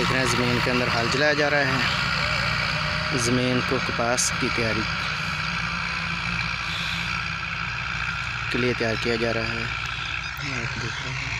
देख रहे हैं ज़मीन के अंदर हाल जलाया जा रहा है। ज़मीन को कपास की तैयारी के लिए तैयार किया जा रहा है। आप देख रहे हैं।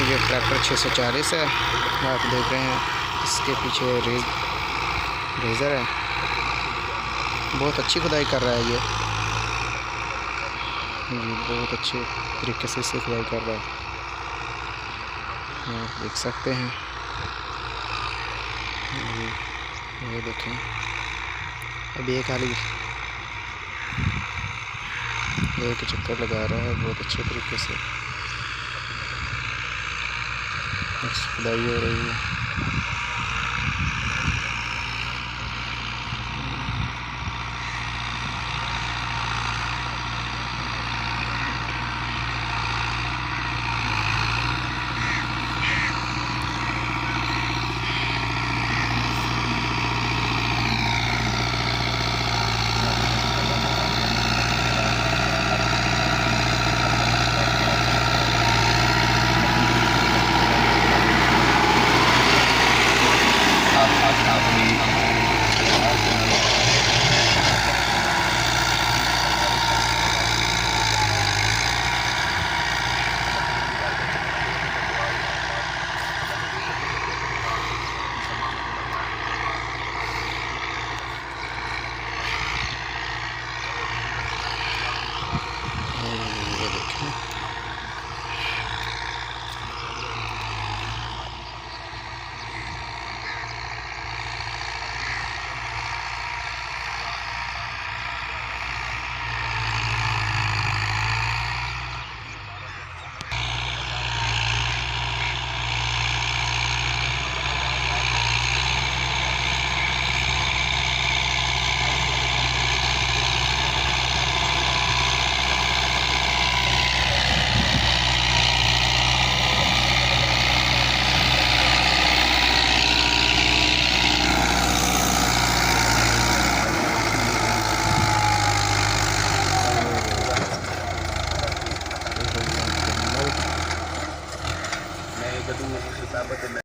ये ट्रैक्टर 640 है, आप देख रहे हैं। इसके पीछे रेज़र है। बहुत अच्छी खुदाई कर रहा है ये बहुत अच्छे तरीके से इसे खुदाई कर रहा है। आप देख सकते हैं। ये देखें, अभी एक चक्कर लगा रहा है बहुत अच्छे तरीके से। खुदाई हो रही है।